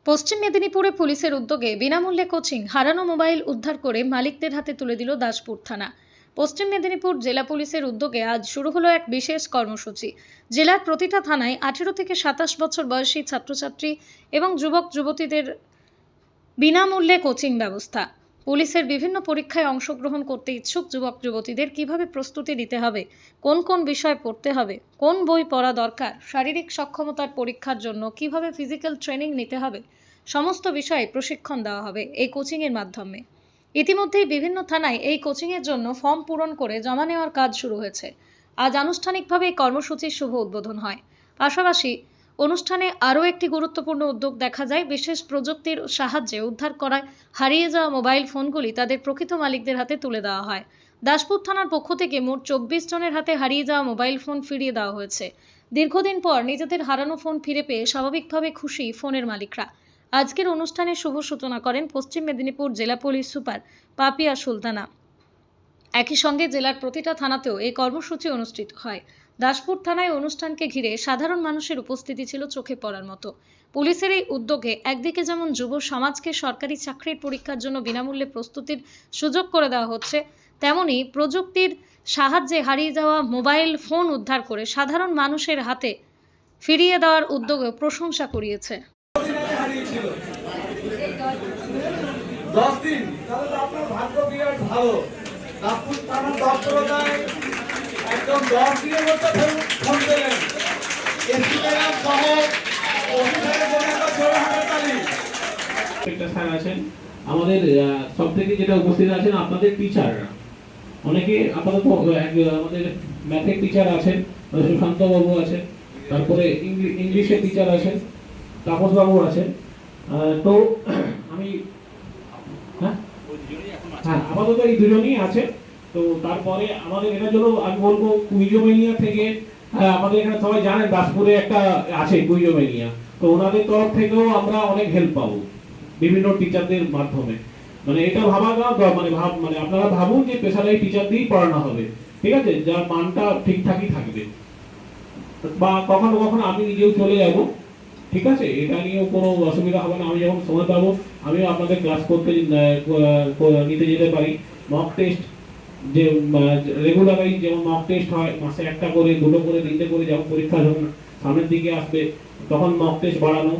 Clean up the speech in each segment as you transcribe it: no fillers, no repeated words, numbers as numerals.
পশ্চিম মেদিনীপুরে পুলিশের উদ্যোগে বিনামূল্যে কোচিং, হারানো মোবাইল উদ্ধার করে মালিকদের হাতে তুলে দিল দাসপুর থানা। পশ্চিম মেদিনীপুর জেলা পুলিশের উদ্যোগে আজ শুরু হলো এক বিশেষ কর্মসূচি। জেলার প্রতিটা থানায় 18 থেকে 27 বছর বয়সী ছাত্রছাত্রী এবং যুবক যুবতীদের বিনামূল্যে কোচিং ব্যবস্থা। পুলিশের বিভিন্ন পরীক্ষায় অংশগ্রহণ করতে ইচ্ছুক যুবক যুবতীদের কিভাবে প্রস্তুতি নিতে হবে, কোন কোন বিষয় পড়তে হবে, কোন বই পড়া দরকার, শারীরিক সক্ষমতার পরীক্ষার জন্য কিভাবে ফিজিক্যাল ট্রেনিং নিতে হবে, সমস্ত বিষয়ে প্রশিক্ষণ দেওয়া হবে এই কোচিং এর মাধ্যমে। ইতিমধ্যেই বিভিন্ন থানায় এই কোচিং এর জন্য ফর্ম পূরণ করে জমা নেওয়ার কাজ শুরু হয়েছে। আজ আনুষ্ঠানিকভাবে এই কর্মসূচির শুভ উদ্বোধন হয়। পাশাপাশি অনুষ্ঠানে আরও একটি গুরুত্বপূর্ণ উদ্যোগ দেখা যায়। বিশেষ প্রযুক্তির সাহায্যে উদ্ধার করা হারিয়ে যাওয়া মোবাইল ফোনগুলি তাদের প্রকৃত মালিকদের হাতে তুলে দেওয়া হয়। দাসপুর থানার পক্ষ থেকে মোট 24 জনের হাতে হারিয়ে যাওয়া মোবাইল ফোন ফিরিয়ে দেওয়া হয়েছে। দীর্ঘদিন পর নিজেদের হারানো ফোন ফিরে পেয়ে স্বাভাবিকভাবে খুশি ফোনের মালিকরা। আজকের অনুষ্ঠানের শুভ সূচনা করেন পশ্চিম মেদিনীপুর জেলা পুলিশ সুপার পাপিয়া সুলতানা। একই সঙ্গে জেলার প্রতিটা থানাতেও এই কর্মসূচি অনুষ্ঠিত হয়। দাসপুর থানায় অনুষ্ঠানকে ঘিরে সাধারণ মানুষের উপস্থিতি ছিল চোখে পড়ার মতো। পুলিশের এই উদ্যোগে একদিকে যেমন যুব সমাজকে সরকারি চাকরির পরীক্ষার জন্য বিনামূল্যে প্রস্তুতির সুযোগ করে দেওয়া হচ্ছে, তেমনি প্রযুক্তির সাহায্যে হারিয়ে যাওয়া মোবাইল ফোন উদ্ধার করে সাধারণ মানুষের হাতে ফিরিয়ে দেওয়ার উদ্যোগেও প্রশংসা কুড়িয়েছে। 10 দিন তাহলে তো আপনার ভাগ্য বিরাট ভালো। দাসপুর থানার দপ্তরতায় একদম 10 দিনের মধ্যে ফোন দিলেন। এসপি ম্যাডাম সহ অফিসারের জন্য একটা জোরে হাততালি। একটা স্যার আছেন আমাদের, সব থেকে যেটা উপস্থিত আছেন আপনাদের টিচাররা। অনেকে আপাতত আমাদের ম্যাথের টিচার আছেন, সুশান্ত বাবু আছেন, তারপরে ইংলিশের টিচার আছেন, তাপস বাবু আছেন। তো আমি হ্যাঁ আপাতত এই দুজনই আছে। তো তারপরে আমাদের এটার জন্য আমি বলবো কুইজোমেনিয়া থেকে, আমাদের এখানে সবাই জানেন দাসপুরে একটা আছে কুইজোমেনিয়া, তো ওনাদের তরফ থেকেও আমরা অনেক হেল্প পাবো বিভিন্ন টিচারদের মাধ্যমে। মানে এটা ভাবা মানে আপনারা ভাবুন যে পেশাদারি টিচার দিয়েই পড়ানো হবে, ঠিক আছে, যার মানটা ঠিকঠাকই থাকবে। বা কখনো কখনো আমি নিজেও চলে যাব, ঠিক আছে, এটা নিয়েও কোনো অসুবিধা হবে না। আমি যখন সময় পাবো আমিও আপনাদের ক্লাস করতে নিতে যেতে পারি। মক টেস্ট যে রেগুলারাই যেমন মক টেস্ট হয়, মাসে একটা করে, দুটো করে, তিনটে করে, যখন পরীক্ষা যখন সামনের দিকে আসবে তখন মক টেস্ট বাড়ানো।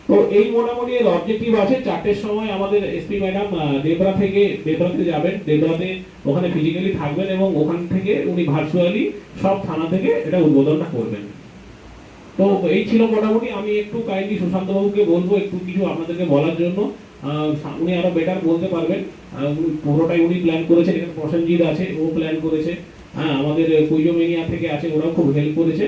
তো এই মোটামুটি এর অবজেক্টিভ আছে। 4টের সময় আমাদের এসপি ম্যাডাম দেবরাতে যাবেন, দেবরাতে ওখানে ফিজিক্যালি থাকবেন এবং ওখান থেকে উনি ভার্চুয়ালি সব থানা থেকে এটা উদ্বোধনটা করবেন। তো এই ছিল মোটামুটি। আমি একটু কাইন্ডলি সুশান্ত বাবুকে বলবো একটু কিছু আপনাদেরকে বলার জন্য। উনি আরো বেটার বলতে পারবেন। পুরোটাই উনি প্ল্যান করেছেন, এখানে প্রসেনজিৎ আছে, ও প্ল্যান করেছে, হ্যাঁ, আমাদের কুইজোমেনিয়া থেকে আছে, ওরাও খুব হেল্প করেছে।